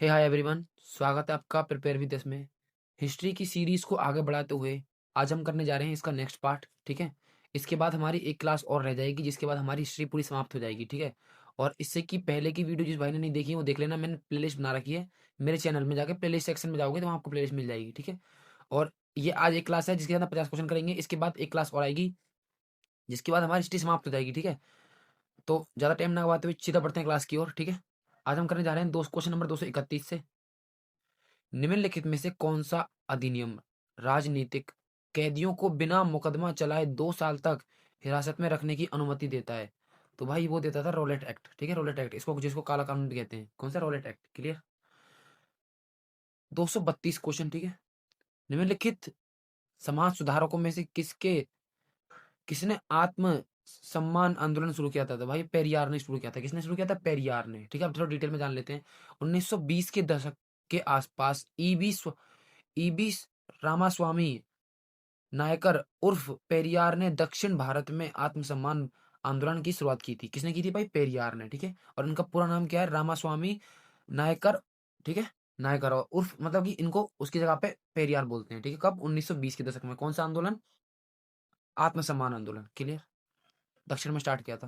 हे hi everyone, स्वागत है आपका प्रिपेयर विद अस में। हिस्ट्री की सीरीज को आगे बढ़ाते हुए आज हम करने जा रहे हैं इसका नेक्स्ट पार्ट। ठीक है, इसके बाद हमारी एक क्लास और रह जाएगी, जिसके बाद हमारी हिस्ट्री पूरी समाप्त हो जाएगी। ठीक है, और इससे की पहले की वीडियो जिस भाई ने नहीं देखी वो देख लेना, मैंने प्लेलिस्ट बना रखी है। मेरे चैनल में जाके प्लेलिस्ट सेक्शन में जाओगे तो वहाँ आपको प्लेलिस्ट मिल जाएगी। ठीक है, और ये आज एक क्लास है जिसके अंदर 50 क्वेश्चन करेंगे। इसके बाद एक क्लास और आएगी जिसके बाद हमारी हिस्ट्री समाप्त हो जाएगी। ठीक है, तो ज़्यादा टाइम ना गवाते हुए सीधा बढ़ते हैं क्लास की ओर। ठीक है, आज हम करने जा रहे हैं दो क्वेश्चन नंबर 231 से। निम्नलिखित में से कौन सा अधिनियम राजनीतिक कैदियों को बिना मुकदमा चलाए 2 साल तक हिरासत में रखने की अनुमति देता है? तो भाई वो देता था रोलेट एक्ट। ठीक है, रोलेट एक्ट, इसको जिसको काला कानून भी कहते हैं। कौन सा रोलेट एक्ट? क्लियर। 232 क्वेश्चन। ठीक है, निम्नलिखित समाज सुधारकों में से किसने आत्म सम्मान आंदोलन शुरू किया था? तो भाई पेरियार ने शुरू किया था। किसने शुरू किया था? पेरियार ने। ठीक है, अब थोड़ा डिटेल में जान लेते हैं। 1920 के दशक के आसपास ईबी रामास्वामी नायकर उर्फ पेरियार ने दक्षिण भारत में आत्मसम्मान आंदोलन की शुरुआत की थी। किसने की थी भाई? पेरियार ने। ठीक है, और इनका पूरा नाम क्या है? रामास्वामी नायकर। ठीक है, नायकर और उर्फ मतलब कि इनको उसकी जगह पे पेरियार बोलते हैं। ठीक है, कब? 1920 के दशक में। कौन सा आंदोलन? आत्मसम्मान आंदोलन। क्लियर, दक्षिण में स्टार्ट किया था।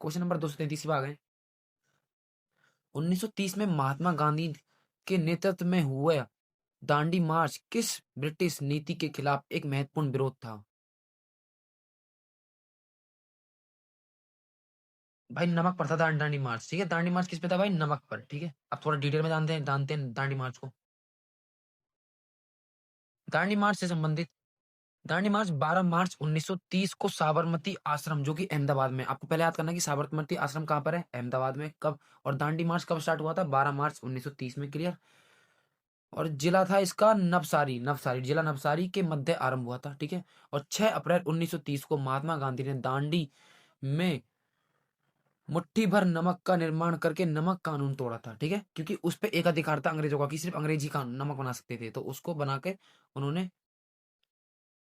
क्वेश्चन नंबर 233 आ गए। 1930 में महात्मा गांधी के नेतृत्व में हुए दांडी मार्च किस ब्रिटिश नीति के खिलाफ एक महत्वपूर्ण विरोध था? भाई नमक पर था दांडी मार्च। ठीक है, दांडी मार्च किस पे था भाई? नमक पर। ठीक है, अब थोड़ा डिटेल में जानते हैं दांडी मार्च को। दांडी मार्च से संबंधित दांडी मार्च 12 मार्च 1930 को साबरमती आश्रम, जो कि अहमदाबाद में। आपको पहले याद करना कि साबरमती आश्रम कहाँ पर है? अहमदाबाद में। कब? और दांडी मार्च कब स्टार्ट हुआ था? 12 मार्च 1930 में। क्लियर, और जिला था इसका नवसारी। नवसारी जिला, नवसारी के मध्य आरंभ हुआ था। ठीक है, और 6 अप्रैल 1930 को महात्मा गांधी ने दांडी में मुट्ठी भर नमक का निर्माण करके नमक कानून तोड़ा था। ठीक है, क्योंकि उस पे एक अधिकार था अंग्रेजों का कि सिर्फ अंग्रेजी कानून नमक बना सकते थे, तो उसको बना के उन्होंने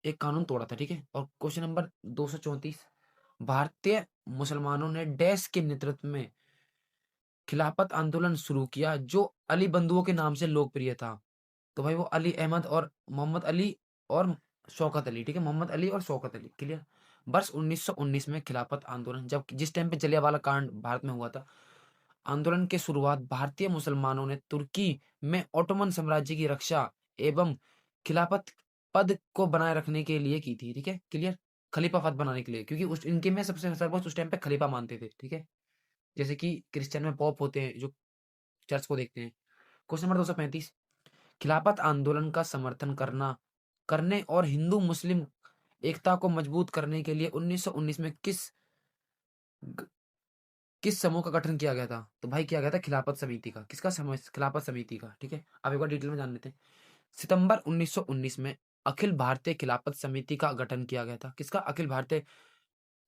एक कानून तोड़ा था। ठीक है, और क्वेश्चन नंबर 234, भारतीय मुसलमानों ने डैश के नेतृत्व में खिलाफत आंदोलन शुरू किया जो अली बंधुओं के नाम से लोकप्रिय था? तो भाई वो अली अहमद और मोहम्मद अली और शौकत अली। ठीक है, मोहम्मद अली और शौकत अली। क्लियर। वर्ष 1919 में खिलाफत आंदोलन, जब जिस टाइम पे जलियांवाला कांड भारत में हुआ था, आंदोलन के शुरुआत भारतीय मुसलमानों ने तुर्की में ओटोमन साम्राज्य की रक्षा एवं खिलाफत पद को बनाए रखने के लिए की थी। ठीक है, क्लियर। खलीफा पद बनाने के लिए, क्योंकि उस इनके में सबसे सर्वोच्च उस टाइम पे खलीफा मानते थे। ठीक है, जैसे कि क्रिश्चियन में पॉप होते हैं जो चर्च को देखते हैं। क्वेश्चन नंबर 235, खिलाफत आंदोलन का समर्थन करने और हिंदू मुस्लिम एकता को मजबूत करने के लिए 1919 में किस समूह का गठन किया गया था? तो भाई किया गया था खिलाफत समिति का। किसका समूह? खिलाफत समिति का। ठीक है, अब एक बार डिटेल में जान लेते हैं। सितंबर 1919 में अखिल भारतीय खिलाफत समिति का गठन किया गया था। किसका? अखिल भारतीय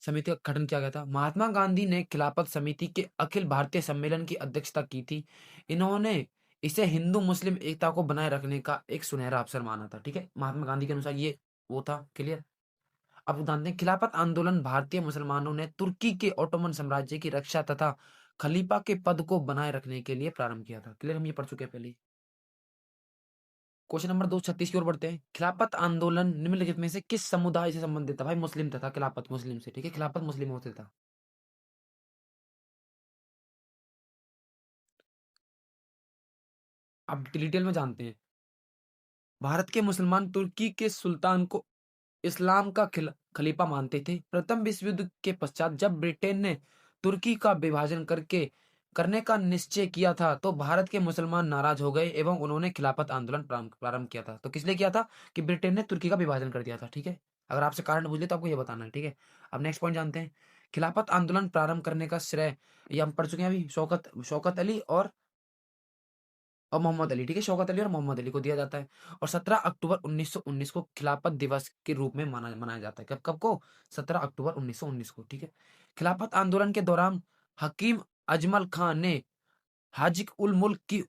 समिति का गठन किया गया था। महात्मा गांधी ने खिलाफत समिति के अखिल भारतीय सम्मेलन की अध्यक्षता की थी। इन्होंने इसे हिंदू मुस्लिम एकता को बनाए रखने का एक सुनहरा अवसर माना था। ठीक है, महात्मा गांधी के अनुसार ये वो था। क्लियर। अब जानते हैं, खिलाफत आंदोलन भारतीय मुसलमानों ने तुर्की के ओटोमन साम्राज्य की रक्षा तथा खलीफा के पद को बनाए रखने के लिए प्रारंभ किया था। क्लियर, हम ये पढ़ चुके हैं पहले। क्वेश्चन नंबर 236 की ओर बढ़ते हैं। खिलाफत आंदोलन निम्नलिखित में से किस समुदाय से संबंधित था? भाई मुस्लिम था खिलाफत मुस्लिम से। ठीक है, खिलाफत मुस्लिमों से था। अब डिटेल में जानते हैं। भारत के मुसलमान तुर्की के सुल्तान को इस्लाम का खलीफा मानते थे। प्रथम विश्व युद्ध के पश्चात जब ब्रिटेन ने तुर्की का विभाजन करने का निश्चय किया था, तो भारत के मुसलमान नाराज हो गए एवं उन्होंने खिलाफत आंदोलन प्रारंभ किया था। तो किस लिए किया था? कि ब्रिटेन ने तुर्की का विभाजन कर दिया था। ठीक है, अगर आपसे कारण पूछ ले तो आपको ये बताना है। ठीक है, अब नेक्स्ट पॉइंट जानते हैं। खिलाफत आंदोलन प्रारंभ करने का श्रेय, ये हम पढ़ चुके हैं अभी, शौकत अली और मोहम्मद अली। ठीक है, शौकत अली और मोहम्मद अली को दिया जाता है। और 17 अक्टूबर 1919 को खिलाफत दिवस के रूप में मनाया जाता है। कब कब को? 17 अक्टूबर 1919 को। ठीक है, खिलाफत आंदोलन के दौरान हकीम अजमल खान ने हाजिक उल मुल्क की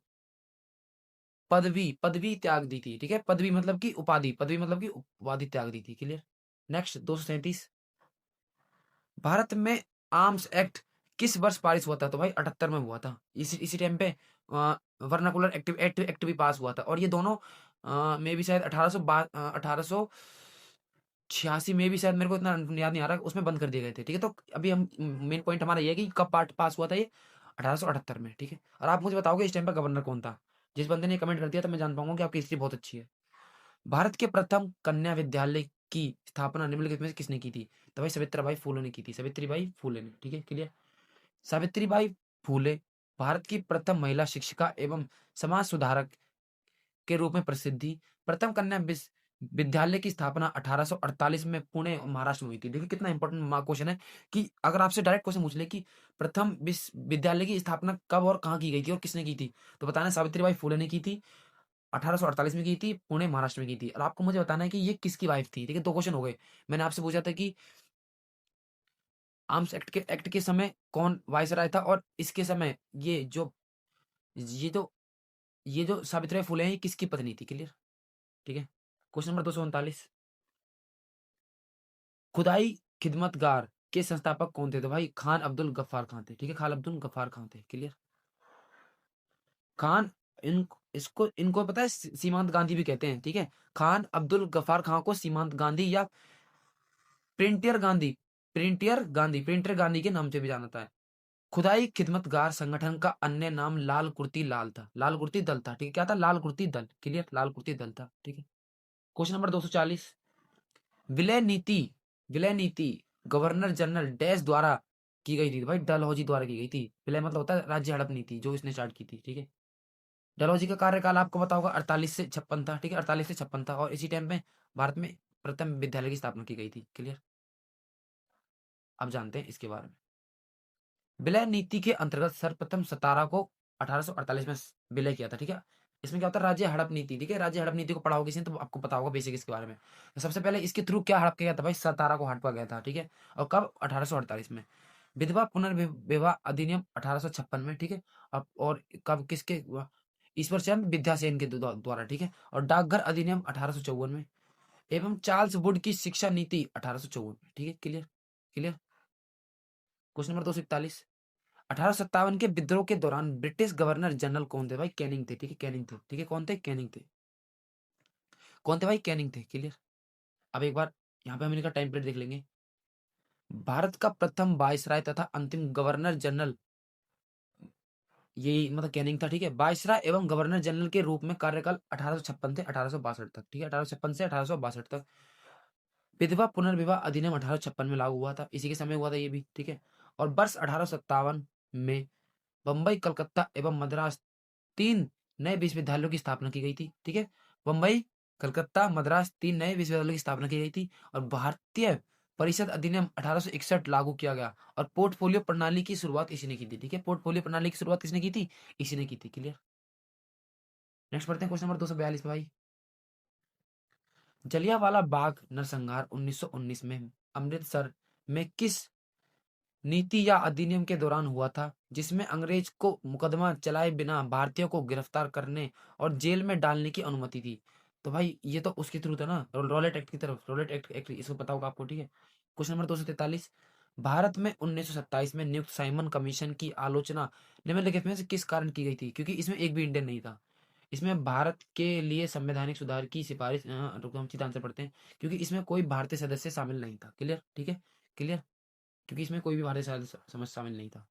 पदवी त्याग दी थी। ठीक है, पदवी मतलब की उपाधि त्याग दी थी। क्लियर। नेक्स्ट 237, भारत में आर्म्स एक्ट किस वर्ष पारित हुआ था? तो भाई 78 में हुआ था। इसी टाइम पे वर्नाकुलर एक्ट भी पास हुआ था, और ये दोनों में भी शायद 1886 में भी, शायद मेरे को इतना याद नहीं आ रहा, उसमें बंद कर दिए गए थे। ठीक है, तो अभी हम मेन पॉइंट हमारा ये है कि कब पार्ट पास हुआ था ये 1878 में। ठीक है, और आप मुझे बताओगे इस टाइम पर गवर्नर कौन था? जिस बंदे ने कमेंट कर दिया तो मैं जान पाऊंगा कि आपकी हिस्ट्री बहुत अच्छी है। भारत के प्रथम कन्या विद्यालय की स्थापना निम्नलिखित में से किसने की थी? तो भाई सावित्रीबाई फूले ने की थी, सावित्रीबाई फूले ने। ठीक है, क्लियर। सावित्रीबाई फूले भारत की प्रथम महिला शिक्षिका एवं समाज सुधारक के रूप में प्रसिद्धि। प्रथम कन्या विद्यालय की स्थापना 1848 में पुणे महाराष्ट्र में हुई थी। देखिए कितना इंपॉर्टेंट क्वेश्चन है कि अगर आपसे डायरेक्ट क्वेश्चन पूछ ले कि प्रथम विश्वविद्यालय की स्थापना कब और कहाँ की गई थी और किसने की थी, तो बताना है सावित्रीबाई फूले ने की थी, 1848 में की थी, पुणे महाराष्ट्र में की थी। और आपको मुझे बताना है कि ये किसकी वाइफ थी। ठीक है, दो क्वेश्चन हो गए। मैंने आपसे पूछा था कि आर्म्स एक्ट के समय कौन वायसराय था, और इसके समय ये जो ये जो सावित्रीबाई फुले हैं, ये किसकी पत्नी थी? क्लियर। ठीक है, क्वेश्चन नंबर 239, खुदाई खिदमतगार के संस्थापक कौन थे? तो भाई खान अब्दुल गफ्फार खान थे। ठीक है, खान अब्दुल गफ्फार खान थे। क्लियर। खान इन इनको पता है सीमांत गांधी भी कहते हैं। ठीक है, खान अब्दुल गफ्फार खान को सीमांत गांधी या प्रिंटियर गांधी के नाम से भी जाना था। खुदाई खिदमतगार संगठन का अन्य नाम लाल कुर्ती लाल था, लाल कुर्ती दल था। ठीक है, क्या था? लाल कुर्ती दल। क्लियर, लाल कुर्ती दल था। ठीक है, क्वेश्चन नंबर 240, विलय नीति विलय नीति गवर्नर जनरल डैश द्वारा की गई थी? भाई डलहौजी द्वारा की गई थी। विलय मतलब होता है राज्य हड़प नीति, जो इसने स्टार्ट की थी। ठीक है, डलहौजी का कार्यकाल आपको पता होगा 48 से 56 था। ठीक है, 48 से 56 था, और इसी टाइम में भारत में प्रथम विद्यालय की स्थापना की गई थी। क्लियर। अब जानते हैं इसके बारे में। विलय नीति के अंतर्गत सर्वप्रथम सतारा को 1848 में विलय किया था। ठीक है, इसमें क्या होता है? राज्य हड़प नीति। ठीक है, राज्य हड़प नीति को पढ़ा होगा किसी ने तो आपको पता होगा बेसिक इसके बारे में। तो सबसे पहले इसके थ्रू क्या हड़प किया गया था? भाई सतारा को हड़पा गया था। ठीक है, और कब? 1848 में। विधवा पुनर्विवाह अधिनियम 1856 में। ठीक है, अब और कब किसके? ईश्वर चंद विद्यासेन के द्वारा। ठीक है, और डाकघर अधिनियम 1854 में, एवं चार्ल्स वुड की शिक्षा नीति 1854 में। ठीक है, क्लियर। क्लियर। क्वेश्चन नंबर 241, 1857 के विद्रोह के दौरान ब्रिटिश गवर्नर जनरल कौन थे? भाई कैनिंग थे। ठीक है, कैनिंग थे। ठीक है, कौन थे? कैनिंग थे। कौन थे भाई? कैनिंग थे। क्लियर। अब एक बार यहाँ पे हम इनका टाइम पीरियड देख लेंगे। भारत का प्रथम वायसराय तथा अंतिम गवर्नर जनरल यही मतलब कैनिंग था। ठीक है, वायसराय एवं गवर्नर जनरल के रूप में कार्यकाल 1856 से 1862 तक। ठीक है, 1856 से 1862 तक। विधवा पुनर्विवाह अधिनियम 1856 में लागू हुआ था, इसी के समय हुआ था ये भी। ठीक है, और वर्ष 1857 में बम्बई, कलकत्ता एवं मद्रास तीन नए विश्वविद्यालयों की स्थापना की गई थी। ठीक है, बम्बई, कलकत्ता, मद्रास तीन नए विश्वविद्यालयों की स्थापना की गई थी, और भारतीय परिषद अधिनियम 1861 लागू किया गया, और पोर्टफोलियो प्रणाली की शुरुआत इसी ने की थी। ठीक है, पोर्टफोलियो प्रणाली की शुरुआत किसने की थी? इसी ने की थी। क्लियर। नेक्स्ट पढ़ते हैं क्वेश्चन नंबर 242 पे भाई। जलियांवाला बाग नरसंहार 1919 में अमृतसर में किस नीति या अधिनियम के दौरान हुआ था, जिसमें अंग्रेज को मुकदमा चलाए बिना भारतीयों को गिरफ्तार करने और जेल में डालने की अनुमति थी? तो भाई ये तो उसके थ्रू था ना, रॉलेट एक्ट की तरफ। रॉलेट एक्ट इसको पता होगा आपको। ठीक है, क्वेश्चन नंबर 243, भारत में 1927 में नियुक्त साइमन कमीशन की आलोचना निम्नलिखित में से किस कारण की गई थी? क्योंकि इसमें एक भी इंडियन नहीं था। इसमें भारत के लिए संवैधानिक सुधार की सिफारिश, रुको हम सीधा आंसर पढ़ते हैं, क्योंकि इसमें कोई भारतीय सदस्य शामिल नहीं था। क्लियर। ठीक है, क्लियर, क्योंकि इसमें कोई भी भारतीय समझ शामिल नहीं था।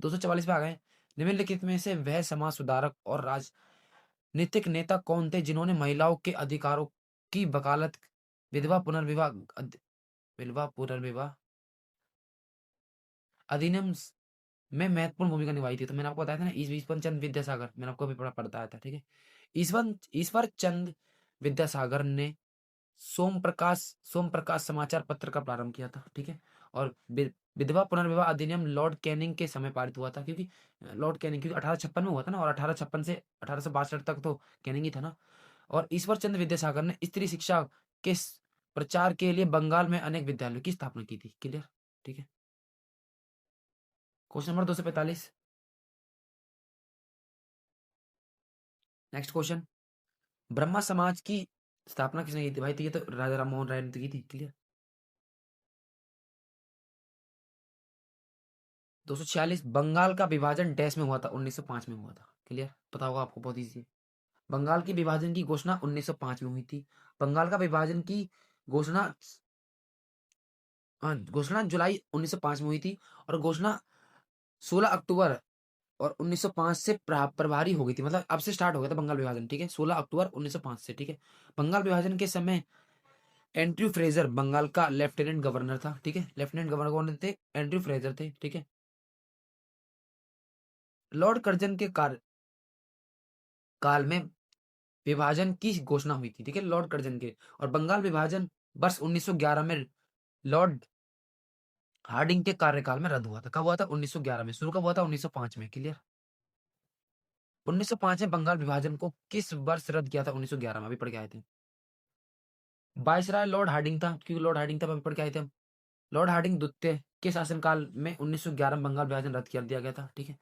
244 पे आ गए। निम्नलिखित में से वह समाज सुधारक और राजनीतिक नेता कौन थे जिन्होंने महिलाओं के अधिकारों की वकालत विधवा पुनर्विवाह विधवा पुनर्विवाह अधिनियम में महत्वपूर्ण भूमिका निभाई थी? तो मैंने आपको बताया था ना, ईश्वर चंद विद्यासागर, मैंने आपको अभी बताया था। ठीक है, ईश्वर चंद विद्यासागर ने सोम प्रकाश समाचार पत्र का प्रारंभ किया था। ठीक है, और विधवा पुनर्विवाह अधिनियम लॉर्ड कैनिंग के समय पारित हुआ था, क्योंकि लॉर्ड कैनिंग, क्योंकि 1856 में हुआ था ना, और 1856 से 1862 तक तो कैनिंग ही था ना। और ईश्वर चंद्र विद्यासागर ने स्त्री शिक्षा के प्रचार के लिए बंगाल में अनेक विद्यालयों की स्थापना की थी। क्लियर। ठीक है, question number 245, next question, Brahma समाज की स्थापना किसने की थी? भाई तो ये तो राजा राम मोहन राय ने तो की थी। क्लियर। 246, बंगाल का विभाजन डैश में हुआ था? 1905 में हुआ था। क्लियर, पता होगा आपको, बहुत ईजी है। बंगाल के विभाजन की घोषणा 1905 में हुई थी। बंगाल का विभाजन की घोषणा घोषणा जुलाई 1905 में हुई थी, और घोषणा 16 अक्टूबर और 1905 से प्रभारी हो गई थी, मतलब अब से स्टार्ट हो गया था बंगाल विभाजन, ठीक है, 16 अक्टूबर 1905 से, ठीक है। बंगाल विभाजन के समय एंड्रयू फ्रेजर बंगाल का लेफ्टिनेंट गवर्नर था, ठीक है, लेफ्टिनेंट गवर्नर कौन थे? एंड्रयू फ्रेजर थे, ठीक है। लॉर्ड कर्जन के काल में विभाजन की घोषणा हुई थी, ठीक है, लॉर्ड कर्जन के। और बंगाल विभाजन वर्ष 1911 में लॉर्ड हार्डिंग के कार्यकाल में रद्द हुआ था। कब हुआ था? 1911 में। शुरू कब हुआ था? 1905 में, क्लियर। 1905 में बंगाल विभाजन को किस वर्ष रद्द किया था? 1911 में, अभी पढ़ के आए थे। वायसराय लॉर्ड हार्डिंग था, क्योंकि लॉर्ड हार्डिंग था, अभी पढ़ के आए थे हम। लॉर्ड हार्डिंग द्वितीय के शासनकाल में 1911 में बंगाल विभाजन रद्द कर दिया गया था, ठीक है।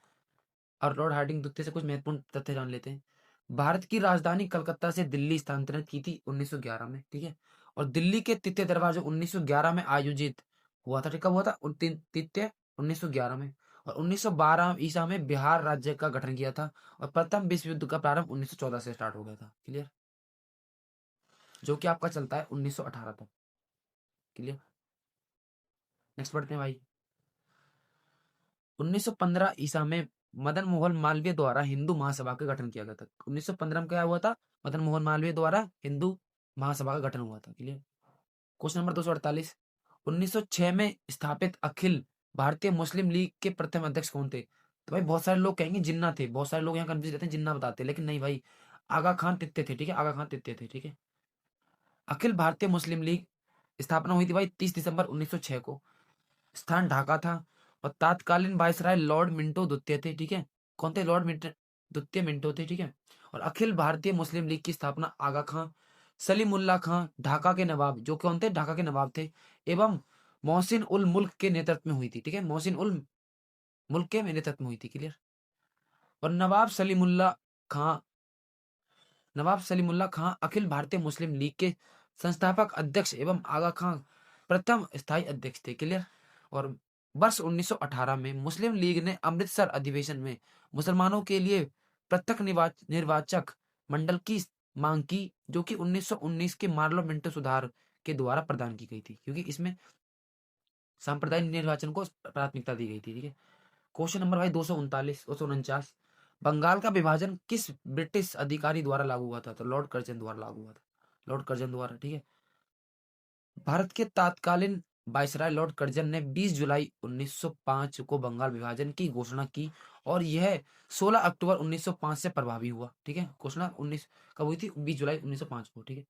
और लॉर्ड हार्डिंग द्वितीय से कुछ महत्वपूर्ण तथ्य जान लेते हैं। भारत की राजधानी कलकत्ता से दिल्ली स्थानांतरित की थी 1911 में, ठीक है। और दिल्ली के तृतीय दरबार जो 1911 में आयोजित हुआ था, ठीक, कब हुआ था? तृतीय 1911 में। और 1912 ईसा में बिहार राज्य का गठन किया था। और प्रथम विश्व युद्ध का प्रारंभ 1914 से स्टार्ट हो गया था, क्लियर, जो कि आपका चलता है 1918 तक, क्लियर। नेक्स्ट पढ़ते हैं भाई। 1915 ईसा में मदन मोहन मालवीय द्वारा हिंदू महासभा का गठन किया गया था। 1915 में क्या हुआ था? मदन मोहन मालवीय द्वारा हिंदू महासभा का गठन हुआ था, क्लियर। Question number 248। 1906 में स्थापित अखिल भारतीय मुस्लिम लीग के प्रथम अध्यक्ष कौन थे? तो भाई बहुत सारे लोग कहेंगे जिन्ना थे, बहुत सारे लोग यहाँ कंफ्यूज रहते हैं, जिन्ना बताते हैं, लेकिन नहीं भाई, आगा खान तित्ते थे, ठीक है, आगा खान तित्ते थे, ठीक है। अखिल भारतीय मुस्लिम लीग स्थापना हुई थी भाई 30 दिसंबर 1906 को। स्थान ढाका था। और तात्कालीन वायसराय लॉर्ड मिंटो द्वितीय थे, ठीक है। कौन थे? लॉर्ड मिंटो द्वितीय मिंटो थे, ठीक है। और अखिल भारतीय मुस्लिम लीग की स्थापना आगा खां, सलीमुल्लाह खां, ढाका के नवाब, जो कौन थे? ढाका के नवाब थे, एवं मोहसिन उल मुल्क के नेतृत्व में हुई थी, ठीक है, मोहसिन उल मुल्क के नेतृत्व में हुई थी, क्लियर। और नवाब सलीमुल्लाह खां अखिल भारतीय मुस्लिम लीग के संस्थापक अध्यक्ष एवं आगा खां प्रथम स्थायी अध्यक्ष थे, क्लियर। और वर्ष 1918 में मुस्लिम लीग ने अमृतसर अधिवेशन में मुसलमानों के लिए पृथक निर्वाचक मंडल की मांग की, जो कि 1919 के मार्लो मिंटो सुधार के द्वारा प्रदान की गई थी, क्योंकि इसमें सांप्रदायिक निर्वाचन को प्राथमिकता दी गई थी, ठीक है। क्वेश्चन नंबर भाई 239 बंगाल का विभाजन किस ब्रिटिश अधिकारी द्वारा लागू हुआ था? तो लॉर्ड कर्जन द्वारा लागू हुआ था, लॉर्ड कर्जन द्वारा, ठीक है। भारत के तत्कालीन वायसराय लॉर्ड कर्जन ने 20 जुलाई 1905 को बंगाल विभाजन की घोषणा की, और यह 16 अक्टूबर 1905 से प्रभावी हुआ, ठीक है। घोषणा 19 कब हुई थी? 20 जुलाई 1905 को, ठीक है।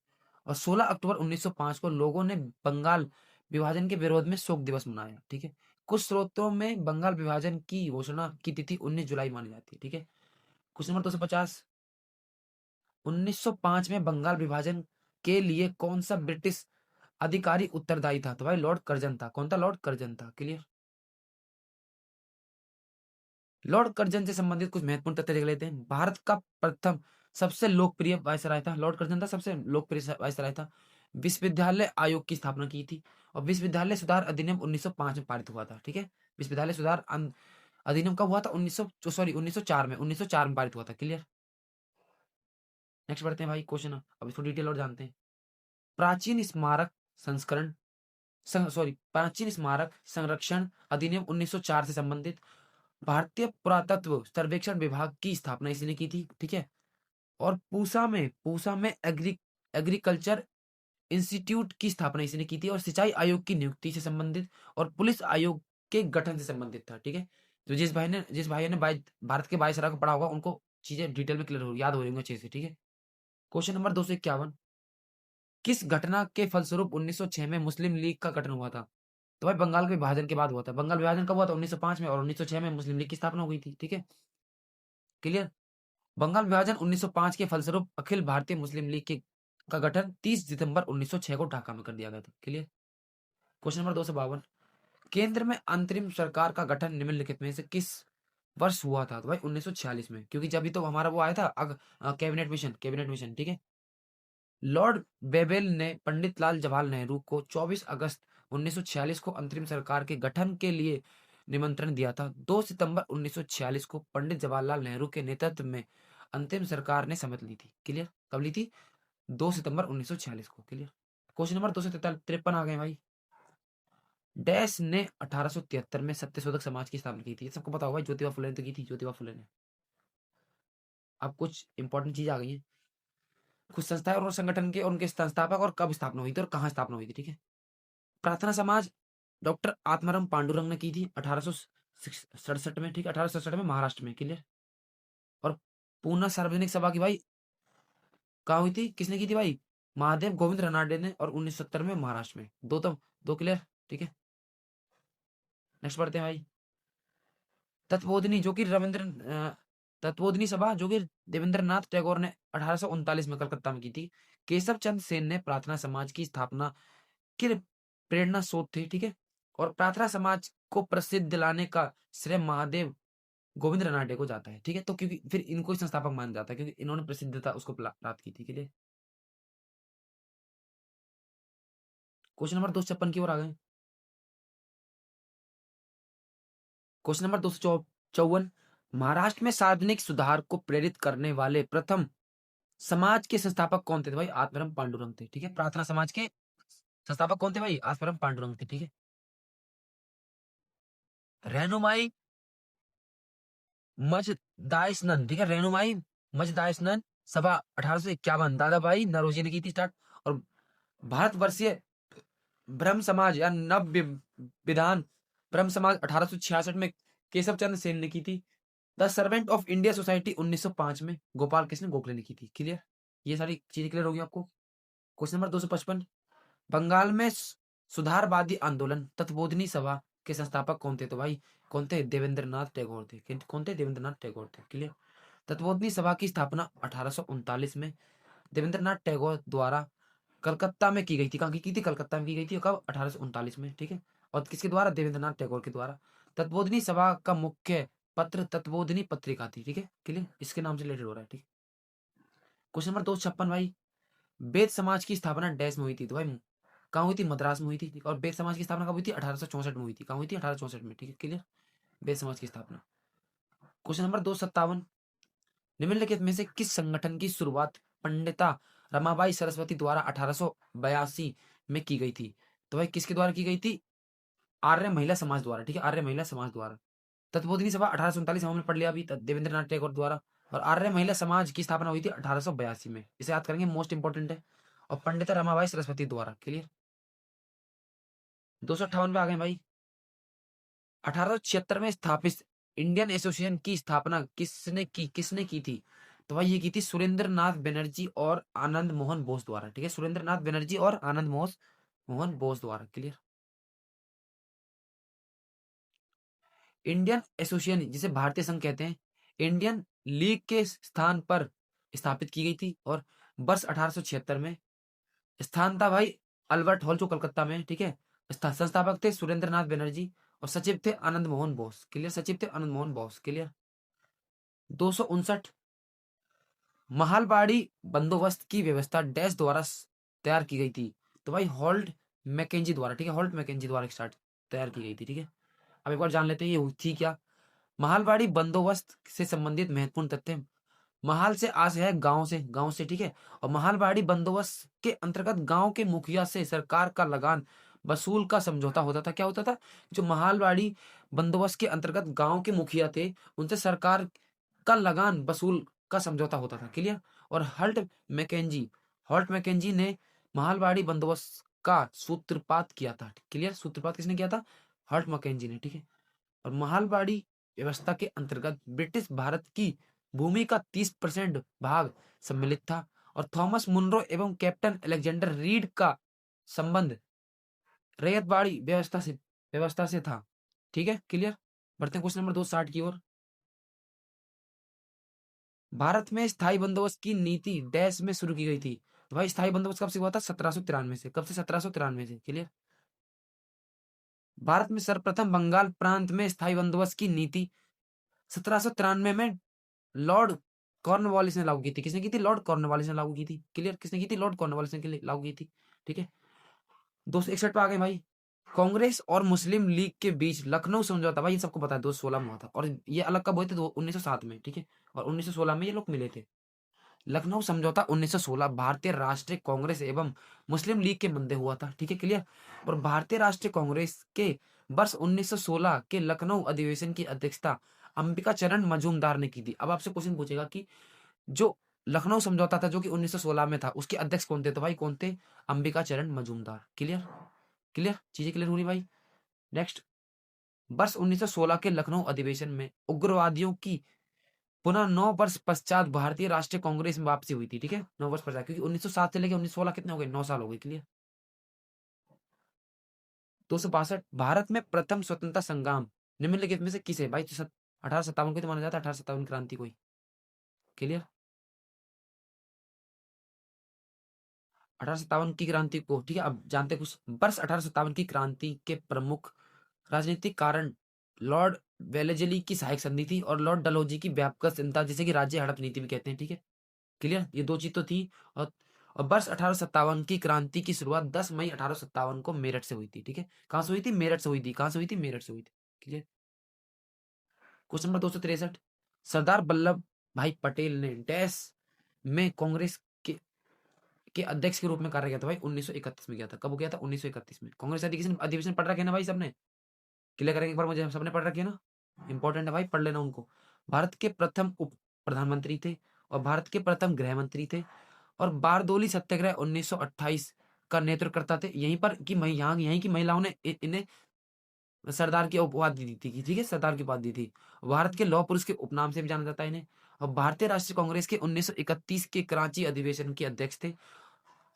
और 16 अक्टूबर 1905 को लोगों ने बंगाल विभाजन के विरोध में शोक दिवस मनाया, ठीक है। कुछ स्रोतों में बंगाल विभाजन की घोषणा की तिथि 19 जुलाई मानी जाती है, ठीक है। Question number 250। 1905 में बंगाल विभाजन के लिए कौन सा ब्रिटिश अधिकारी उत्तरदायी था? तो भाई लॉर्ड कर्जन था। कौन था? लॉर्ड कर्जन था, क्लियर। लॉर्ड कर्जन से संबंधित कुछ महत्वपूर्ण तथ्य देख लेते हैं। भारत का प्रथम सबसे लोकप्रिय वायसराय था, लॉर्ड कर्जन था, सबसे लोकप्रिय वायसराय था। विश्वविद्यालय आयोग की स्थापना की थी। और विश्वविद्यालय सुधार अधिनियम 1905 में पारित हुआ था, ठीक है। विश्वविद्यालय सुधार अधिनियम कब हुआ था? 1904 में, 1904 में पारित हुआ था, क्लियर। नेक्स्ट बढ़ते हैं भाई क्वेश्चन, अब इसको डिटेल और जानते हैं। प्राचीन स्मारक संस्करण प्राचीन स्मारक संरक्षण अधिनियम 1904 से संबंधित भारतीय पुरातत्व सर्वेक्षण विभाग की स्थापना इसने की थी, ठीक है। और पूसा में एग्रीकल्चर इंस्टीट्यूट की स्थापना इसने की थी। और सिंचाई आयोग की नियुक्ति से संबंधित और पुलिस आयोग के गठन से संबंधित था, ठीक है। तो जिस भाई ने भारत के वायसराय को पढ़ा होगा, उनको चीजें डिटेल में क्लियर हो याद हो रही होंगी अच्छे से, ठीक है। Question number 251। किस घटना के फलस्वरूप 1906 में मुस्लिम लीग का गठन हुआ था? तो भाई बंगाल के विभाजन के बाद हुआ था। बंगाल विभाजन कब हुआ था? 1905 में। और 1906 में मुस्लिम लीग की स्थापना हुई थी, ठीक है, क्लियर। बंगाल विभाजन 1905 के फलस्वरूप अखिल भारतीय मुस्लिम लीग के का गठन 30 दिसंबर 1906 को ढाका में कर दिया गया था, क्लियर। Question number 252। केंद्र में अंतरिम सरकार का गठन निम्नलिखित में से किस वर्ष हुआ था? तो भाई 1946 में, क्योंकि जब भी तो हमारा वो आया था कैबिनेट मिशन, ठीक है। लॉर्ड बेबेल ने पंडित लाल जवाहरलाल नेहरू को 24 अगस्त 1946 को अंतरिम सरकार के गठन के लिए निमंत्रण दिया था। 2 सितंबर 1946 को पंडित जवाहरलाल नेहरू के नेतृत्व में अंतिम सरकार ने शपथ ली थी। क्लियर? कब ली थी? 2 सितंबर 1946 को। क्लियर? क्वेश्चन नंबर 253 आ गए भाई। डैश ने 1873 में सत्यशोधक समाज की स्थापना की थी। सबको पता होगा भाई, ज्योतिबा फुले ने तो की थी, ज्योतिबा फुले ने। अब कुछ इंपॉर्टेंट चीज आ गई है। कुछ संस्थाएं और संगठन के और उनके संस्थापक और कब स्थापना हुई थी और कहाँ स्थापना हुई थी। ठीक है? प्रार्थना समाज डॉक्टर आत्माराम पांडुरंग ने की थी 1867 में। ठीक है? 1867 में महाराष्ट्र में। क्लियर? और पूना सार्वजनिक सभा की भाई कहाँ हुई थी, किसने की थी भाई? महादेव गोविंद रनाडे ने, और 1970 में महाराष्ट्र में। दो क्लियर? ठीक है? नेक्स्ट पढ़ते हैं भाई। तत्वोधिनी जो कि तत्वोधिनी सभा जो कि देवेंद्रनाथ टैगोर ने 1839 में कलकत्ता में की थी। केशव चंद्र सेन ने प्रार्थना समाज की स्थापना के प्रेरणा स्रोत थे। ठीक है? और प्रार्थना समाज को प्रसिद्ध दिलाने का श्रेय महादेव गोविंद रनाडे को जाता है। ठीक है? तो क्योंकि फिर इनको ही संस्थापक माना जाता है, क्योंकि इन्होंने प्रसिद्धता उसको प्राप्त की थी। क्लियर? क्वेश्चन नंबर 256 की ओर आ गए। क्वेश्चन नंबर 254, महाराष्ट्र में सार्वजनिक सुधार को प्रेरित करने वाले प्रथम समाज के संस्थापक कौन थे? भाई आत्माराम पांडुरंग थे। ठीक है? प्रार्थना समाज के संस्थापक कौन थे भाई? आत्माराम पांडुरंग थे। ठीक है? रेनुमाई मजदाइस्नन। ठीक है? रेनुमाई मजदाइस्नन सभा 1851 दादा भाई नरोजी ने की थी स्टार्ट। और भारतवर्षीय ब्रह्म समाज या नव विधान ब्रह्म समाज 1866 में केशव चंद्र सेन ने की थी। The servant of India society 1905 में गोपाल कृष्ण गोखले ने की थी। क्लियर? ये सारी चीजें क्लियर होगी आपको। क्वेश्चन नंबर 255, बंगाल में सुधारवादी आंदोलन तत्वोधिनी सभा के संस्थापक कौन थे? तो भाई कौन थे? देवेंद्रनाथ टैगोर थे। कौन थे? देवेंद्रनाथ टैगोर थे। क्लियर? तत्वोधिनी सभा की स्थापना 1839 में देवेंद्रनाथ टैगोर द्वारा कलकत्ता में की गई थी। कहाँ की थी? कलकत्ता में की गई थी। कब? 1839 में। ठीक है? और किसके द्वारा? देवेंद्रनाथ टैगोर के द्वारा। तत्वोधिनी सभा का मुख्य पत्र तत्वोधिनी पत्रिका थी। ठीक है? क्लियर? इसके नाम से रिलेटेड हो रहा है। ठीक? क्वेश्चन नंबर 256 भाई, बेद समाज की स्थापना डैश में हुई थी? तो भाई कहाँ हुई थी? मद्रास में हुई थी। और बेद समाज की स्थापना कब हुई थी? 1864 में हुई थी। कहाँ हुई थी? 1864 में। ठीक है? क्लियर? बेद समाज की स्थापना। क्वेश्चन नंबर 257, निम्नलिखित में से किस संगठन की शुरुआत पंडिता रमाबाई सरस्वती द्वारा 1882 में की गई थी? तो भाई किसके द्वारा की गई थी? आर्य महिला समाज द्वारा। ठीक है? आर्य महिला समाज द्वारा। तत्वोधिनी सभा 1839 हमने पढ़ लिया अभी, देवेंद्रनाथ टैगोर द्वारा। और आर्य महिला समाज की स्थापना हुई थी 1882 में। इसे याद करेंगे, मोस्ट इंपोर्टेंट है। और पंडिता रमाबाई सरस्वती द्वारा। क्लियर? 258 पे आ गए भाई। 1876 में स्थापित इंडियन एसोसिएशन की स्थापना किसने की थी? तो भाई ये की थी सुरेंद्र नाथ बनर्जी और आनंद मोहन बोस द्वारा। ठीक है? सुरेंद्र नाथ बनर्जी और आनंद मोहन बोस द्वारा। क्लियर? इंडियन एसोसिएशन जिसे भारतीय संघ कहते हैं, इंडियन लीग के स्थान पर स्थापित की गई थी। और वर्ष 1876 में स्थान था भाई अल्बर्ट हॉल जो कलकत्ता में है। ठीक है? संस्थापक थे सुरेंद्र नाथ बनर्जी और सचिव थे आनंद मोहन बोस। क्लियर? सचिव थे आनंद मोहन बोस। क्लियर? 259, महालबाड़ी बंदोबस्त की व्यवस्था डैश द्वारा तैयार की गई थी? तो भाई हॉल्ट मैकेंजी द्वारा। ठीक है? हॉल्ट मैकेंजी द्वारा स्टार्ट तैयार की गई थी। ठीक है? अब एक बार जान लेते हैं ये हुई थी क्या। महालबाड़ी बंदोबस्त से संबंधित महत्वपूर्ण तथ्य। महाल से आशय है गांव से। ठीक है? और महालबाड़ी बंदोबस्त के अंतर्गत गांव के मुखिया से सरकार का लगान वसूल का समझौता होता था। क्या होता था? जो महालबाड़ी बंदोबस्त के अंतर्गत गांव के मुखिया थे, उनसे सरकार का लगान वसूल का समझौता होता था। क्लियर? और हॉल्ट मैकेंजी ने महालबाड़ी बंदोबस्त का सूत्रपात किया था। क्लियर? सूत्रपात किसने किया था? हॉल्ट मैकेंजी ने। ठीक है? और महालबाड़ी व्यवस्था के अंतर्गत ब्रिटिश भारत की भूमि का 30% भाग सम्मिलित था। और थॉमस मुनरो एवं कैप्टन अलेक्जेंडर रीड का संबंध रैयतवाड़ी व्यवस्था से था। ठीक है? क्लियर? बढ़ते हैं क्वेश्चन नंबर 260 की ओर। भारत में स्थायी बंदोबस्त की नीति डैश में शुरू की गई थी? तो भाई स्थायी बंदोबस्त कब से हुआ था? 1793 से। कब से? 1793 से। क्लियर? भारत में सर्वप्रथम बंगाल प्रांत में स्थायी बंदोबस्त की नीति 1793 में लॉर्ड कॉर्नवालिस ने लागू की थी। किसने की थी? लॉर्ड कॉर्नवालिस ने लागू की थी। क्लियर? किसने की थी? लॉर्ड कॉर्नवालिस ने लागू की थी। ठीक है? 261 पे आ गए भाई। कांग्रेस और मुस्लिम लीग के बीच लखनऊ समझौता, भाई ये सबको पता है 2016 में हुआ था, और ये अलग कब हुए थे? 1907 में, ठीक है। और 1916 में ये लोग मिले थे। लखनऊ समझौता 1916 भारतीय राष्ट्रीय कांग्रेस एवं मुस्लिम लीग के मध्य हुआ था, ठीक है, क्लियर। और भारतीय राष्ट्रीय कांग्रेस के वर्ष 1916 के लखनऊ अधिवेशन की अध्यक्षता अंबिका चरण मजूमदार ने की थी। अब आपसे क्वेश्चन पूछेगा कि जो लखनऊ समझौता था जो कि 1916 में था, उसके अध्यक्ष कौन थे? तो भाई कौन थे? अंबिका चरण मजूमदार। क्लियर? क्लियर? चीजें क्लियर हो रही भाई? नेक्स्ट, वर्ष 1916 के लखनऊ अधिवेशन में उग्रवादियों की पुनः 9 वर्ष पश्चात भारतीय राष्ट्रीय कांग्रेस में वापसी हुई थी, ठीक है, 9 वर्ष पश्चात, क्योंकि 1907 से लेकर 1916 कितने हो गए? 9 साल हो गए। क्लियर? 262, भारत में प्रथम स्वतंत्रता संग्राम निम्नलिखित में से किसे? भाई 1857 को तो माना जाता है, 1857 क्रांति को ही। क्लियर? 1857 की क्रांति को, ठीक है। अब जानते हैं कुछ वर्ष 1857 की क्रांति के प्रमुख राजनीतिक कारण लॉर्ड वेलेजली की सहायक संधि थी और लॉर्ड डलहौजी की व्यापक चिंता, जिसे कि राज्य हड़प नीति भी कहते हैं, ठीक है, क्लियर। ये दो चीज तो थी। और वर्ष 1857 की क्रांति की शुरुआत 10 मई 1857 को मेरठ से हुई थी, ठीक है। कहां से हुई थी? मेरठ से हुई थी। कहां से हुई थी? मेरठ से हुई थी। Clear? Question number 263, Sardar Vallabh भाई पटेल ने डैश में कांग्रेस के अध्यक्ष के रूप में कार्य किया था? भाई 1931 में किया था। कब हो गया था? 1931 में। कांग्रेस अधिवेशन अधिवेशन पढ़ रखे ना भाई सबने? क्लियर करेंगे एक बार मुझे, सबने पढ़ रखे ना? इंपॉर्टेंट है भाई, पढ़ लेना उनको। भारत के प्रथम उप प्रधानमंत्री थे और भारत के प्रथम गृह मंत्री थे और बारदोली सत्याग्रह 1928 का नेतृत्व करता थे। यहीं पर की यहाँ यहीं की महिलाओं ने इन्हें सरदार की उपाधि दी थी, ठीक है, सरदार की उपाधि दी थी। भारत के लौह पुरुष के उपनाम से भी जाना जाता है इन्हें। और भारतीय राष्ट्रीय कांग्रेस के 1931 के कराची अधिवेशन के अध्यक्ष थे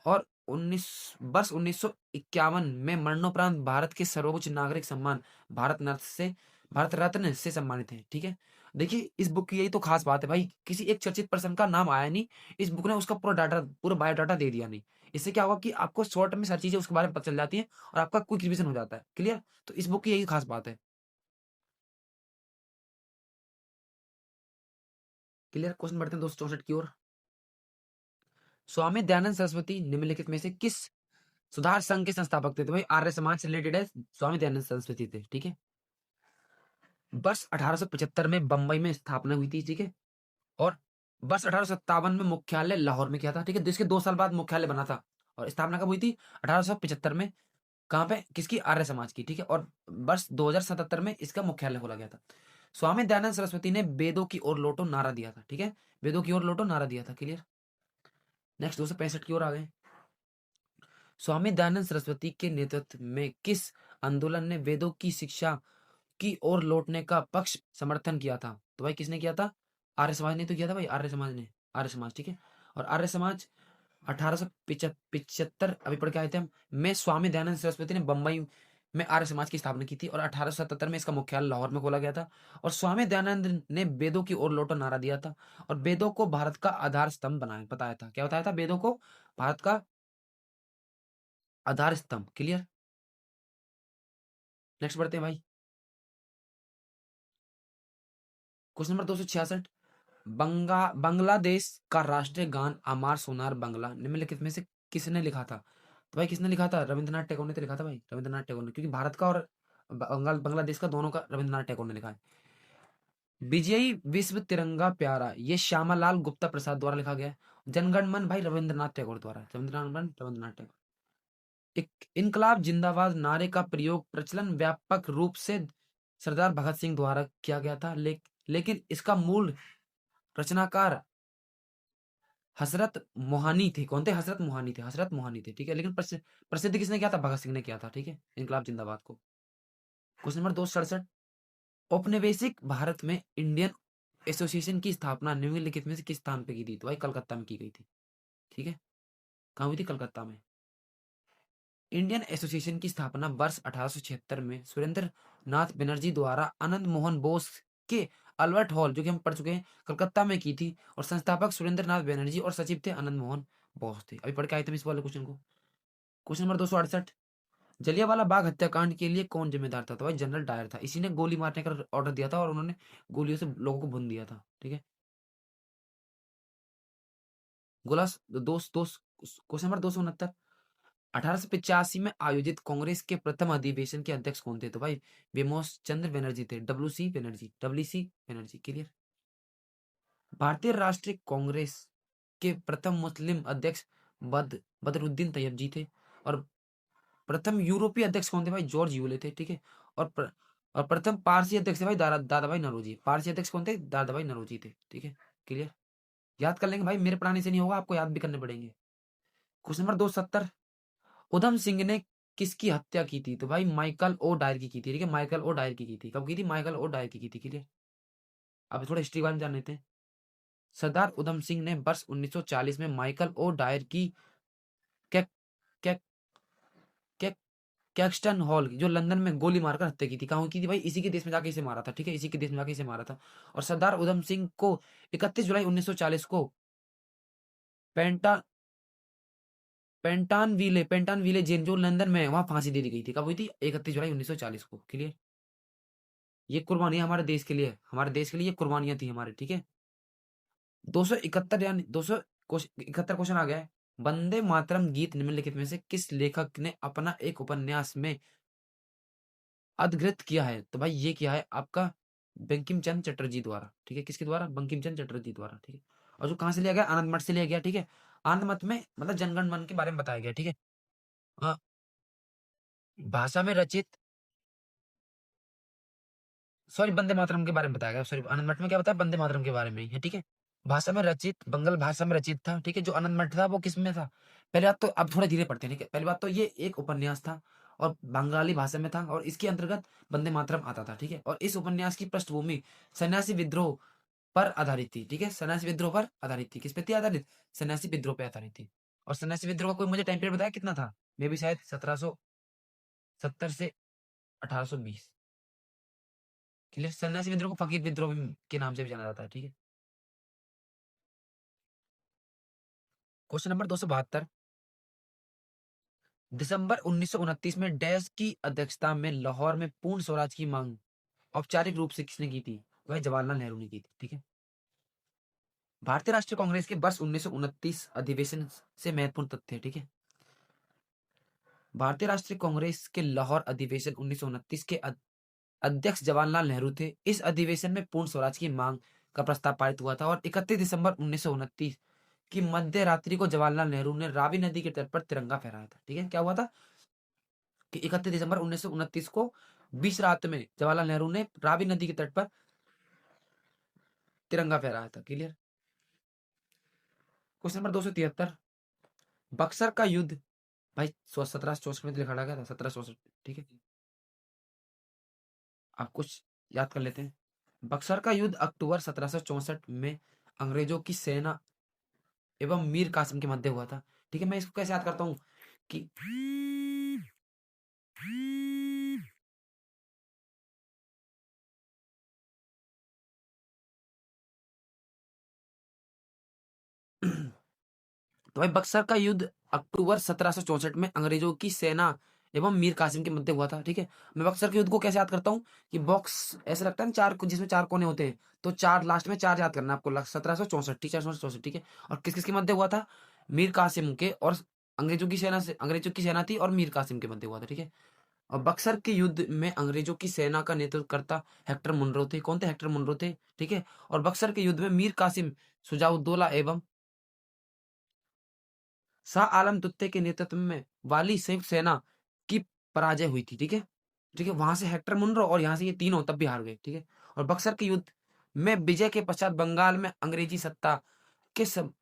और 1951 में मरणोपरांत भारत के सर्वोच्च नागरिक सम्मान भारत रत्न से सम्मानित हैं, ठीक है। देखिए इस बुक की यही तो खास बात है भाई, किसी एक चर्चित पर्सन का नाम आया नहीं, इस बुक ने उसका पूरा डाटा, पूरा बायोडाटा दे दिया नहीं। इससे क्या होगा कि आपको शॉर्ट में सारी चीजें उसके बारे में पता चल जाती है और आपका क्विक रिवीजन हो जाता है। क्लियर? तो इस बुक की यही खास बात है। क्लियर? क्वेश्चन बढ़ते हैं 264 की ओर। स्वामी दयानंद सरस्वती निम्नलिखित में से किस सुधार संघ के संस्थापक थे? तो भाई आर्य समाज से रिलेटेड है, स्वामी दयानंद सरस्वती थे, ठीक है। वर्ष 1875 में बंबई में स्थापना हुई थी, ठीक है। और वर्ष 1857 में मुख्यालय लाहौर में किया था, ठीक है। जिसके 2 साल बाद मुख्यालय बना था। और स्थापना कब हुई थी? 1875 में। कहाँ पे? किसकी? आर्य समाज की, ठीक है। और वर्ष 2077 में इसका मुख्यालय खोला गया था। स्वामी दयानंद सरस्वती ने वेदों की ओर लौटो नारा दिया था, ठीक है। वेदों की ओर लौटो नारा दिया था। क्लियर? नेक्स्ट 265 की ओर आ गए। स्वामी दयानंद सरस्वती के नेतृत्व में किस आंदोलन ने वेदों की शिक्षा की ओर लौटने का पक्ष समर्थन किया था? तो भाई किसने किया था? आर्य समाज ने तो किया था भाई, आर्य समाज ने। आर्य समाज, ठीक है। और आर्य समाज 1875 अभी पढ़ के आए थे हम में स्वामी दयानंद सरस्वती ने बंबई में आर्य समाज की स्थापना की थी और 1877 में इसका मुख्यालय लाहौर में खोला गया था। और स्वामी दयानंद ने वेदों की ओर लौटो नारा दिया था और वेदों को भारत का आधार स्तंभ बनाया बताया था। क्या बताया था? वेदों को भारत का आधार स्तंभ। क्लियर? नेक्स्ट बढ़ते हैं भाई। क्वेश्चन नंबर 266, बांग्लादेश का राष्ट्रीय गान अमार सोनार बांग्ला निम्नलिखित में से किसने लिखा था? तो भाई किसने लिखा था? रविंद्रनाथ टैगोर ने तो लिखा था भाई, रविंद्रनाथ टैगोर ने, क्योंकि भारत का और बांग्लादेश का दोनों का रविंद्रनाथ टैगोर ने लिखा है। विजयी विश्व तिरंगा प्यारा ये श्यामालाल गुप्ता प्रसाद द्वारा लिखा गया है। जनगण मन भाई रविंद्रनाथ टैगोर द्वारा, रविंद्रनाथ टैगोर। एक इनकलाब जिंदाबाद नारे का प्रयोग प्रचलन व्यापक रूप से सरदार भगत सिंह द्वारा किया गया था, लेकिन इसका मूल रचनाकार हसरत मोहानी थे। कौन थे? हसरत मोहानी थे, हसरत मोहानी थे, ठीक है। लेकिन प्रसिद्ध किसने किया था? भगत सिंह ने किया था, ठीक है, इनकलाब जिंदाबाद को। क्वेश्चन नंबर 267, औपनिवेशिक भारत में इंडियन एसोसिएशन की स्थापना निम्नलिखित में से किस स्थान पे की थी? तो भाई कलकत्ता में की गई थी, ठीक है। कहाँ हुई थी? कलकत्ता में। इंडियन एसोसिएशन की स्थापना वर्ष 1876 में सुरेंद्र नाथ बनर्जी द्वारा आनंद मोहन बोस के अल्बर्ट हॉल, जो कि हम पढ़ चुके हैं, कलकत्ता में की थी। और संस्थापक सुरेंद्र नाथ बनर्जी और सचिव थे आनंद मोहन बोस थे। अभी पढ़ के आए थे इस वाले क्वेश्चन को। क्वेश्चन नंबर 268, जलियांवाला बाग हत्याकांड के लिए कौन जिम्मेदार था? तो भाई जनरल डायर था। इसी ने गोली मारने का ऑर्डर दिया था और उन्होंने गोलियों से लोगों को भून दिया था, ठीक है। गोला दोस्त दोस्त क्वेश्चन नंबर 269, 1885 में आयोजित कांग्रेस के प्रथम अधिवेशन के अध्यक्ष कौन थे? तो भाई विमोश चंद्र बनर्जी थे, डब्ल्यू सी बनर्जी क्लियर। भारतीय राष्ट्रीय कांग्रेस के प्रथम मुस्लिम अध्यक्ष बदरुद्दीन तैयब जी थे। और प्रथम यूरोपीय अध्यक्ष कौन थे? भाई जॉर्ज यूले थे, ठीक है। और प्रथम पारसी अध्यक्ष थे भाई दादाभाई नौरोजी। पारसी अध्यक्ष कौन थे? दादाभाई नौरोजी थे, ठीक है क्लियर। याद कर लेंगे भाई, मेरे पढ़ाने से नहीं होगा, आपको याद भी करने पड़ेंगे। क्वेश्चन नंबर 270, उधम सिंह ने किसकी हत्या की थी? तो भाई माइकल ओ डायर की थी, ठीक है। माइकल ओ डायर की थी। कब की थी? माइकल ओ डायर की थी, क्लियर। अब थोड़ा हिस्ट्री बारे में जान लेते हैं। सरदार उधम सिंह ने वर्ष 1940 में माइकल ओ डायर की कैक, कैक, कैक, कैक्सटन हॉल जो लंदन में गोली मारकर हत्या की थी। कहाँ की थी भाई? इसी के देश में जाके इसे मारा था, ठीक है। इसी के देश में जाके इसे मारा था। और सरदार उधम सिंह को 31 जुलाई 1940 को पेंटा पेंटानविले जेल जो लंदन में है वहां फांसी दे दी गई थी। कब हुई थी? 31 जुलाई 1940 को, क्लियर। ये कुर्बानी हमारे देश के लिए, हमारे देश के लिए ये कुर्बानियां थी हमारे, ठीक है। 271 यानी 271 क्वेश्चन आ गया है। वंदे मातरम गीत निम्नलिखित में से किस लेखक ने अपना एक उपन्यास में अधिग्रहित किया है? तो भाई ये किया है आपका बंकिम चंद्र चटर्जी द्वारा, ठीक है। किसके द्वारा? बंकिम चंद्र चटर्जी द्वारा, ठीक है। और जो कहाँ से लिया गया? आनंद मठ से लिया गया, ठीक है। आनंद मठ में मतलब जनगण मन के बारे में बताया गया, ठीक है। हाँ, भाषा में रचित, सॉरी वंदे मातरम के बारे में बताया गया, सॉरी आनंद मठ में क्या बताया? वंदे मातरम के बारे में ही है, ठीक है। भाषा में रचित, बंगाल भाषा में रचित था, ठीक है। जो आनंद मठ था वो किस में था? पहले बात तो अब थोड़ा धीरे पढ़ते हैं, ठीक है। पहली बात तो ये एक उपन्यास था और बंगाली भाषा में था और इसके अंतर्गत वंदे मातरम आता था, ठीक है। और इस उपन्यास की पृष्ठभूमि सन्यासी विद्रोह पर आधारित थी, ठीक है। सन्यासी विद्रोह पर आधारित थी। किस पे थी आधारित? सन्यासी विद्रोह पे आधारित थी। और सन्यासी विद्रोह का कोई मुझे टाइम पीरियड बताया कितना था? मे भी शायद 1770 से 1820, क्लियर। सन्यासी विद्रोह को फकीर विद्रोह के नाम से भी जाना जाता है, ठीक है। क्वेश्चन नंबर 272, दिसंबर 1929 में डैश की अध्यक्षता में लाहौर में पूर्ण स्वराज की मांग औपचारिक रूप से किसने की थी? वह जवाहरलाल नेहरू ने की थी, ठीक है। भारतीय राष्ट्रीय कांग्रेस के वर्ष 1929 अधिवेशन से महत्वपूर्ण तथ्य है, ठीक है। भारतीय राष्ट्रीय कांग्रेस के लाहौर अधिवेशन 1929 के अध्यक्ष जवाहरलाल नेहरू थे। इस अधिवेशन में पूर्ण स्वराज की मांग का प्रस्ताव पारित हुआ था और 31 दिसंबर 1929 की मध्य रात्रि को जवाहरलाल नेहरू ने रावी नदी के तट पर तिरंगा फहराया था, ठीक है। क्या हुआ था कि 31 दिसंबर 1929 को 20 रात में जवाहरलाल नेहरू ने रावी नदी के तट पर तिरंगा फहराया था, क्लियर। क्वेश्चन नंबर 273, बक्सर का युद्ध भाई 1764 में लिखा गया था, 1764, ठीक है। आप कुछ याद कर लेते हैं। बक्सर का युद्ध अक्टूबर 1764 में अंग्रेजों की सेना एवं मीर कासिम के मध्य हुआ था, ठीक है। मैं इसको कैसे याद करता हूँ कि तो भाई बक्सर का युद्ध अक्टूबर 1764 में अंग्रेजों की सेना एवं मीर कासिम के मध्य हुआ था, ठीक है। मैं बक्सर के युद्ध को कैसे याद करता हूँ कि बॉक्स ऐसा लगता है ना, चार जिसमें चार कोने होते हैं, तो चार लास्ट में चार याद करना है आपको। 1764, ठीक है, 1764, ठीक है। और किस किस के मध्य हुआ था? मीर कासिम के और अंग्रेजों की सेना से, अंग्रेजों की सेना थी और मीर कासिम के मध्य हुआ था, ठीक है। और बक्सर के युद्ध में अंग्रेजों की सेना का नेतृत्व करता हेक्टर मुनरो थे। कौन थे? हेक्टर मुनरो थे, ठीक है। और बक्सर के युद्ध में मीर कासिम, सुजाउद्दौला एवं शाह आलम दुत्ते के नेतृत्व में वाली संयुक्त सेना की पराजय हुई थी, ठीक है। ठीक है, वहां से हेक्टर मुनरो और यहाँ से ये तीनों तब भी हार गए, ठीक है। और बक्सर के युद्ध में विजय के पश्चात बंगाल में अंग्रेजी सत्ता के सब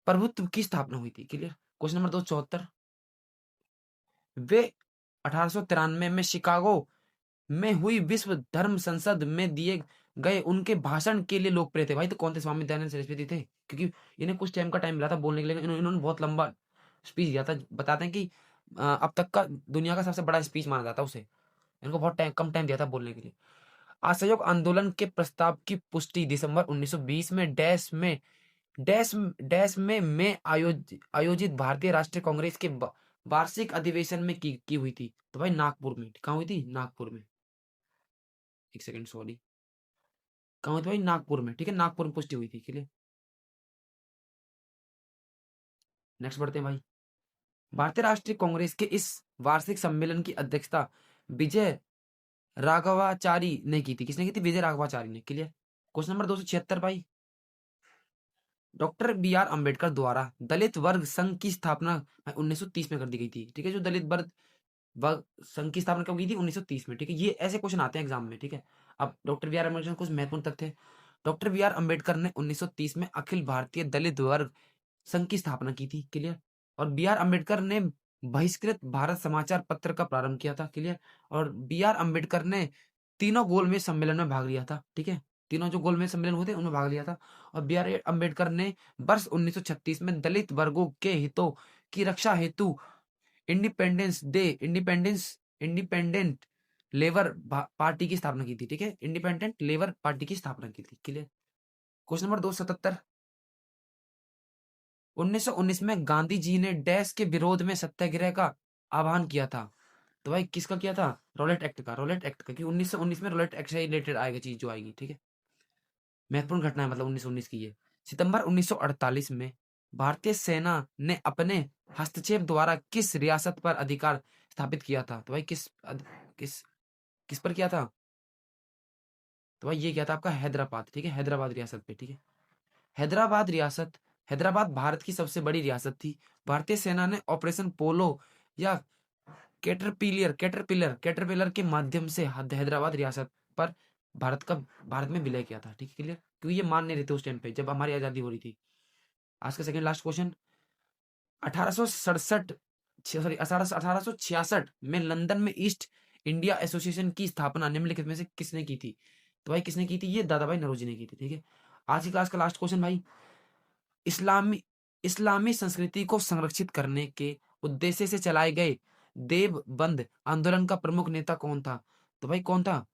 प्रभुत्व की स्थापना हुई थी, क्लियर। क्वेश्चन नंबर 274, वे 1893 में शिकागो में हुई विश्व धर्म संसद में दिए गए उनके भाषण के लिए लोकप्रिय थे। भाई तो कौन थे? स्वामी दयानंद सरस्वती थे, क्योंकि इन्हें कुछ टाइम का टाइम मिला था बोलने के लिए। इन्होंने बहुत लंबा स्पीच दिया था। बताते हैं कि अब तक का दुनिया का सबसे बड़ा स्पीच माना जाता है उसे। इनको बहुत टाइम, कम टाइम दिया था बोलने के लिए। असहयोग आंदोलन के प्रस्ताव की पुष्टि दिसंबर 1920 में डैश में आयोजित भारतीय राष्ट्रीय कांग्रेस के वार्षिक अधिवेशन में की हुई थी। तो भाई नागपुर में। कहाँ हुई थी? नागपुर में। एक सेकंड, सॉरी, कहाँ हुई थी भाई? नागपुर में, ठीक है। नागपुर में पुष्टि हुई थी, ठीक है। नेक्स्ट बढ़ते हैं भाई। भारतीय राष्ट्रीय कांग्रेस के इस वार्षिक सम्मेलन की अध्यक्षता विजय राघवाचारी ने की थी। किसने की थी? विजय राघवाचारी ने। क्लियर। क्वेश्चन नंबर 276 भाई, डॉक्टर बी आर अम्बेडकर द्वारा दलित वर्ग संघ की स्थापना 1930 में कर दी गई थी। ठीक है, जो दलित वर्ग वर्ग संघ की स्थापना कब की थी? 1930 में। ठीक है, ये ऐसे क्वेश्चन आते हैं एग्जाम में। ठीक है, अब डॉक्टर बी आर अम्बेडकर कुछ महत्वपूर्ण तथ्य। डॉक्टर बी आर अम्बेडकर ने 1930 में अखिल भारतीय दलित वर्ग संघ की स्थापना की थी। क्लियर। और बी आर अम्बेडकर ने बहिष्कृत भारत समाचार पत्र का प्रारंभ किया था। क्लियर। और बी आर अम्बेडकर ने तीनों गोलमेज सम्मेलन में भाग लिया था। ठीक है, तीनों जो गोलमेज सम्मेलन हुए थे उनमें भाग लिया था। और बी आर अम्बेडकर ने वर्ष 1936 में दलित वर्गों के हितों की रक्षा हेतु इंडिपेंडेंट लेबर पार्टी की स्थापना की थी। ठीक है, इंडिपेंडेंट लेबर पार्टी की स्थापना की थी। क्लियर। क्वेश्चन नंबर 277, 1919 में गांधी जी ने डैश के विरोध में सत्याग्रह का आह्वान किया था। तो भाई किसका किया था? रोलेट एक्ट का। रोलेट एक्ट का, क्योंकि 1919 में रोलेट एक्ट से रिलेटेड आएगा चीज जो आएगी। ठीक है, महत्वपूर्ण घटना है, मतलब 1919 की ये। सितंबर 1948 में भारतीय सेना ने अपने हस्तक्षेप द्वारा किस रियासत पर अधिकार स्थापित किया था? तो भाई किस किस पर किया था? तो भाई ये क्या था आपका? हैदराबाद। ठीक है, हैदराबाद रियासत पे। ठीक है, हैदराबाद रियासत, हैदराबाद भारत की सबसे बड़ी रियासत थी। भारतीय सेना ने ऑपरेशन पोलो या कैटरपिलर के माध्यम से हैदराबाद रियासत पर भारत में विलय किया था। ठीक है, क्लियर। क्योंकि ये मान नहीं रहे थे उस टाइम पे जब हमारी आजादी हो रही थी। आज का सेकंड लास्ट क्वेश्चन, 1867 सॉरी 1866 में लंदन में ईस्ट इंडिया एसोसिएशन की स्थापना निम्नलिखित में से किसने की थी? तो भाई किसने की थी? ये दादा भाई नौरोजी ने की थी। ठीक है, आज की क्लास का लास्ट क्वेश्चन भाई, इस्लामी इस्लामी संस्कृति को संरक्षित करने के उद्देश्य से चलाए गए देवबंद आंदोलन का प्रमुख नेता कौन था? तो भाई कौन था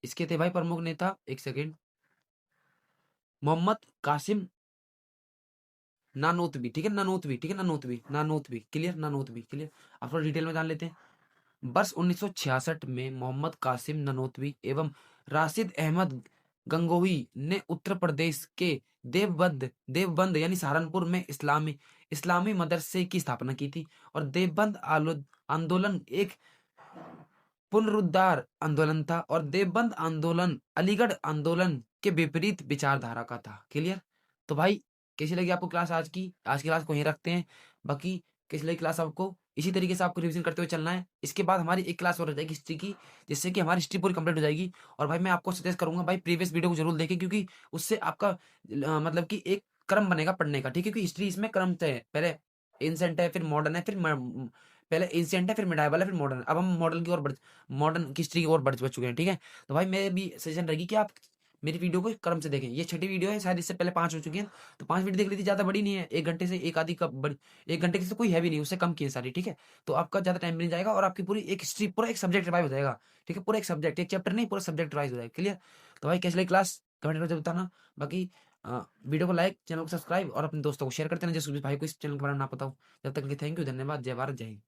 इसके? थे भाई प्रमुख नेता, एक सेकेंड, मोहम्मद कासिम नानोतवी। ठीक है, नानोतवी। ठीक है, नानोतवी। क्लियर, नानोतवी। क्लियर। आप थोड़ा डिटेल में जान लेते हैं। वर्ष 1966 में मोहम्मद कासिम नानोतवी एवं राशिद अहमद गंगोही ने उत्तर प्रदेश के देवबंद यानी सहारनपुर में इस्लामी मदरसे की स्थापना की थी। और देवबंद आंदोलन एक पुनरुद्धार आंदोलन था और देवबंद आंदोलन अलीगढ़ आंदोलन के विपरीत विचारधारा का था। क्लियर। तो भाई कैसी लगी आपको क्लास आज की? आज की क्लास को यहीं रखते हैं। बाकी कैसी लगी क्लास आपको? इसी तरीके से आपको रिवीजन करते हुए चलना है। इसके बाद हमारी एक क्लास और रह जाएगी हिस्ट्री की, जिससे कि हमारी हिस्ट्री पूरी कंप्लीट हो जाएगी। और भाई मैं आपको सजेस्ट करूंगा भाई प्रीवियस वीडियो को जरूर देखें, क्योंकि उससे आपका मतलब कि एक क्रम बनेगा पढ़ने का। ठीक है, क्योंकि हिस्ट्री इसमें क्रम तय है, पहले एंसेंट है, फिर मॉडर्न है, पहले एंशिएंट है, फिर मिडाइवल है, फिर मॉडर्न है। अब हम मॉडर्न की हिस्ट्री की ओर बढ़ चुके हैं। ठीक है, तो भाई मेरी भी सजेशन रहेगी कि आप मेरी वीडियो को क्रम से देखें। ये छठी वीडियो है, शायद इससे पहले 5 हो चुकी हैं, तो 5 वीडियो देख लीजिए, ज्यादा बड़ी नहीं है। 1 घंटे से एक आधी कब बड़ी, 1 घंटे की तो कोई है भी नहीं, उससे कम की है सारी। ठीक है, तो आपका ज्यादा टाइम भी नहीं जाएगा और आपकी पूरी एक हिस्ट्री, पूरा एक सब्जेक्ट रिवाइव हो जाएगा। ठीक है, पूरा एक सब्जेक्ट, एक चैप्टर नहीं, पूरा सब्जेक्ट रिवाइव हो जाएगा। क्लियर। तो भाई कैसे लगी क्लास कमेंट करके बताना। बाकी वीडियो को लाइक, चैनल को सब्सक्राइब और अपने दोस्तों को शेयर करते हैं जिस भाई को इस चैनल के बारे में ना पता हो। जब तक के लिए थैंक यू, धन्यवाद, जय भारत, जय हिंद।